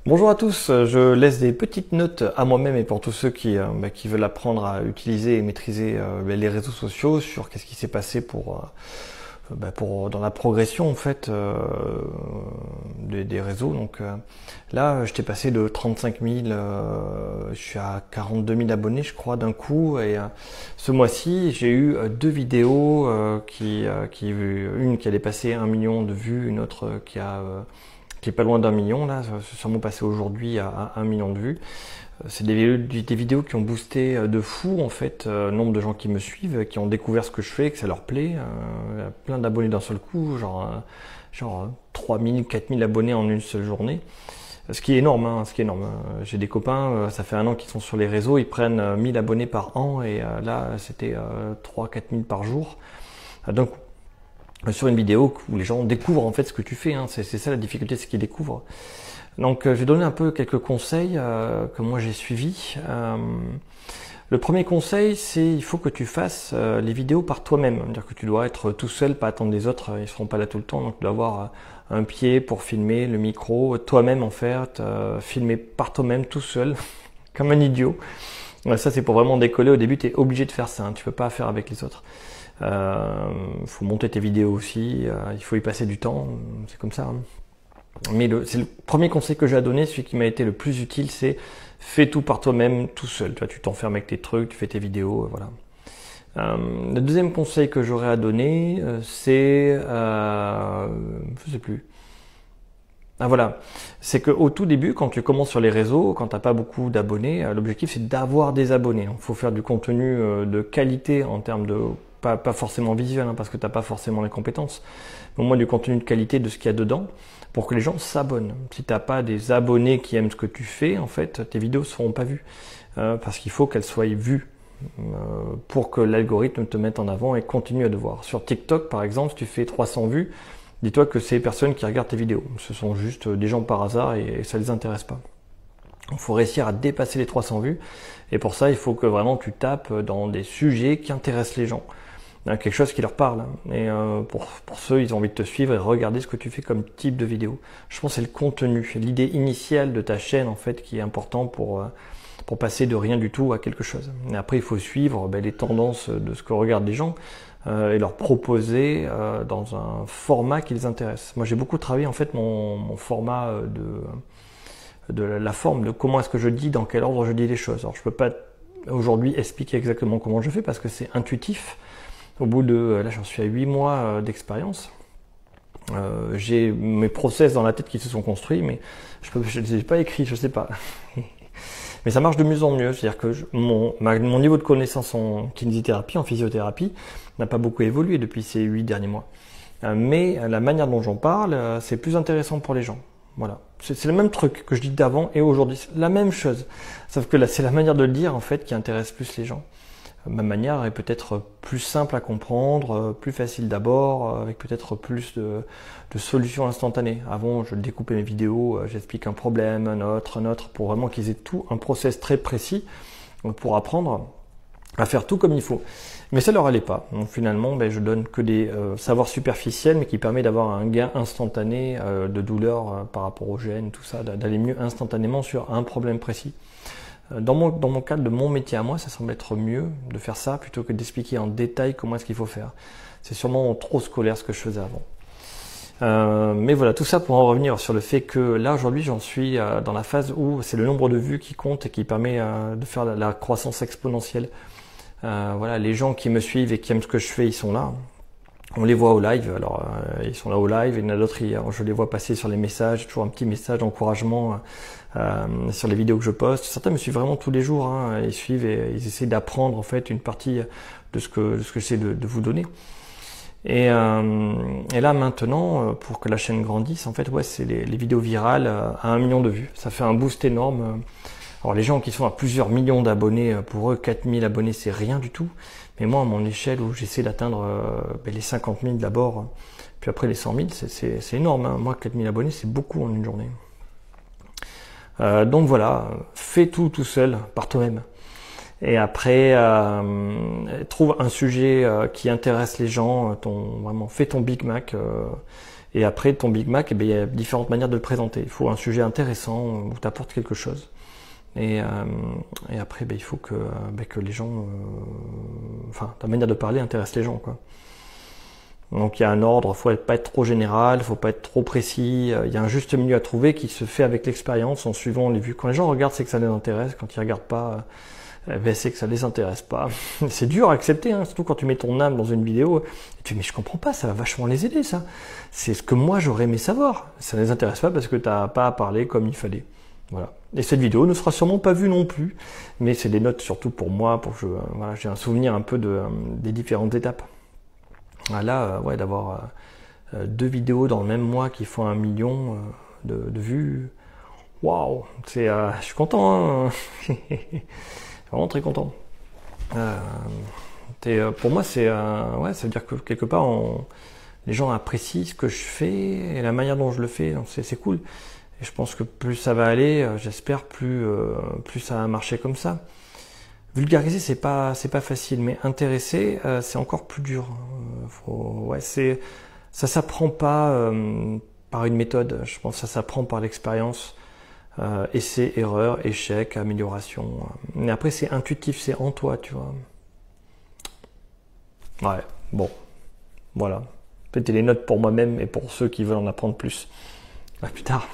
Bonjour à tous, je laisse des petites notes à moi-même et pour tous ceux qui veulent apprendre à utiliser et maîtriser les réseaux sociaux sur qu'est-ce qui s'est passé pour dans la progression en fait des réseaux. Là, je t'ai passé de 35 000, je suis à 42 000 abonnés je crois d'un coup et ce mois-ci j'ai eu deux vidéos une qui a dépassé 1 million de vues, une autre qui est pas loin d'1 million là, c'est sûrement passé aujourd'hui à 1 million de vues. C'est des vidéos qui ont boosté de fou en fait, nombre de gens qui me suivent, qui ont découvert ce que je fais, que ça leur plaît. Il y a plein d'abonnés d'un seul coup, genre 3000, 4000 abonnés en une seule journée. Ce qui est énorme, hein, ce qui est énorme. J'ai des copains, ça fait 1 an qu'ils sont sur les réseaux, ils prennent 1000 abonnés par an et là c'était 3-4 000 par jour. Donc sur une vidéo où les gens découvrent en fait ce que tu fais, hein. C'est ça la difficulté, c'est qu'ils découvrent. Donc je vais donner un peu quelques conseils que moi j'ai suivis. Le premier conseil, c'est il faut que tu fasses les vidéos par toi-même. C'est-à-dire que tu dois être tout seul, pas attendre les autres, ils seront pas là tout le temps. Donc tu dois avoir un pied pour filmer, le micro, toi-même en fait, filmer par toi-même tout seul, comme un idiot. Ça c'est pour vraiment décoller. Au début, tu es obligé de faire ça, hein. Tu peux pas faire avec les autres. Faut monter tes vidéos aussi, il faut y passer du temps, c'est comme ça, hein. Mais c'est le premier conseil que j'ai à donner, celui qui m'a été le plus utile, c'est fais tout par toi-même, tout seul. Tu t'enfermes avec tes trucs, tu fais tes vidéos, voilà. Le deuxième conseil que j'aurais à donner, c'est, je sais plus. Ah voilà, c'est qu'au tout début, quand tu commences sur les réseaux, quand t'as pas beaucoup d'abonnés, l'objectif c'est d'avoir des abonnés. Il faut faire du contenu de qualité en termes de pas forcément visuel, hein, parce que t'as pas forcément les compétences, mais au moins du contenu de qualité de ce qu'il y a dedans, pour que les gens s'abonnent. Si t'as pas des abonnés qui aiment ce que tu fais, en fait, tes vidéos seront pas vues, parce qu'il faut qu'elles soient vues pour que l'algorithme te mette en avant et continue à te voir. Sur TikTok, par exemple, si tu fais 300 vues, dis-toi que c'est les personnes qui regardent tes vidéos. Ce sont juste des gens par hasard et ça les intéresse pas. Il faut réussir à dépasser les 300 vues. Et pour ça, il faut que vraiment tu tapes dans des sujets qui intéressent les gens. Quelque chose qui leur parle. Et pour ceux, ils ont envie de te suivre et regarder ce que tu fais comme type de vidéo. Je pense que c'est le contenu, l'idée initiale de ta chaîne en fait qui est important pour passer de rien du tout à quelque chose. Et après, il faut suivre les tendances de ce que regardent les gens et leur proposer dans un format qui les intéresse. Moi, j'ai beaucoup travaillé en fait mon format de la forme, de comment est-ce que je dis, dans quel ordre je dis les choses. Alors, je peux pas aujourd'hui expliquer exactement comment je fais parce que c'est intuitif. Au bout de, là, j'en suis à 8 mois d'expérience. J'ai mes process dans la tête qui se sont construits, mais je ne les ai pas écrits, je sais pas. Mais ça marche de mieux en mieux, c'est-à-dire que mon niveau de connaissance en kinésithérapie, en physiothérapie, n'a pas beaucoup évolué depuis ces 8 derniers mois. Mais la manière dont j'en parle, c'est plus intéressant pour les gens. Voilà. C'est le même truc que je dis d'avant et aujourd'hui, c'est la même chose. Sauf que là, c'est la manière de le dire en fait qui intéresse plus les gens. Ma manière est peut-être plus simple à comprendre, plus facile d'abord, avec peut-être plus de solutions instantanées. Avant, je découpais mes vidéos, j'explique un problème, un autre, pour vraiment qu'ils aient tout un process très précis pour apprendre à faire tout comme il faut. Mais ça leur allait pas. Donc finalement, je donne que des savoirs superficiels, mais qui permet d'avoir un gain instantané de douleur par rapport aux gènes, tout ça, d'aller mieux instantanément sur un problème précis. Dans mon cadre de mon métier à moi, ça semble être mieux de faire ça plutôt que d'expliquer en détail comment est-ce qu'il faut faire. C'est sûrement trop scolaire ce que je faisais avant. Mais voilà, tout ça pour en revenir sur le fait que là aujourd'hui j'en suis dans la phase où c'est le nombre de vues qui compte et qui permet de faire la croissance exponentielle. Voilà, les gens qui me suivent et qui aiment ce que je fais, ils sont là. On les voit au live, alors ils sont là au live, et il y en a d'autres, je les vois passer sur les messages, toujours un petit message d'encouragement sur les vidéos que je poste. Certains me suivent vraiment tous les jours, hein, ils suivent et ils essaient d'apprendre en fait une partie de ce que j'essaie de vous donner. Et là maintenant, pour que la chaîne grandisse, en fait, ouais, c'est les vidéos virales à 1 million de vues. Ça fait un boost énorme. Alors les gens qui sont à plusieurs millions d'abonnés, pour eux 4000 abonnés c'est rien du tout. Mais moi à mon échelle où j'essaie d'atteindre les 50 000 d'abord, puis après les 100 000, c'est énorme, hein. Moi 4000 abonnés c'est beaucoup en une journée. Donc voilà, fais tout seul, par toi-même. Et après, trouve un sujet qui intéresse les gens, vraiment fais ton Big Mac. Et après, ton Big Mac, eh bien, il y a différentes manières de le présenter. Il faut un sujet intéressant où tu apportes quelque chose. Et après, il faut que les gens... Enfin, ta manière de parler intéresse les gens, quoi. Donc il y a un ordre, faut pas être trop général, faut pas être trop précis. Il y a un juste milieu à trouver qui se fait avec l'expérience en suivant les vues. Quand les gens regardent, c'est que ça les intéresse. Quand ils regardent pas, c'est que ça les intéresse pas. C'est dur à accepter, hein, surtout quand tu mets ton âme dans une vidéo. Et tu dis, mais je comprends pas, ça va vachement les aider, ça. C'est ce que moi j'aurais aimé savoir. Ça les intéresse pas parce que t'as pas à parler comme il fallait. Voilà. Et cette vidéo ne sera sûrement pas vue non plus, mais c'est des notes surtout pour moi, pour que voilà, j'ai un souvenir un peu des différentes étapes. Là, ouais, d'avoir 2 vidéos dans le même mois qui font 1 million de vues, waouh, je suis content, hein. Vraiment très content. Pour moi, ouais, ça veut dire que quelque part, les gens apprécient ce que je fais et la manière dont je le fais, donc c'est cool. Et je pense que plus ça va aller, j'espère, plus ça va marcher comme ça. Vulgariser, c'est pas facile, mais intéresser, c'est encore plus dur. Ça s'apprend pas par une méthode. Je pense que ça s'apprend par l'expérience, essai, erreur, échec, amélioration. Mais après, c'est intuitif, c'est en toi, tu vois. Ouais, bon, voilà. C'était les notes pour moi-même et pour ceux qui veulent en apprendre plus. À plus tard.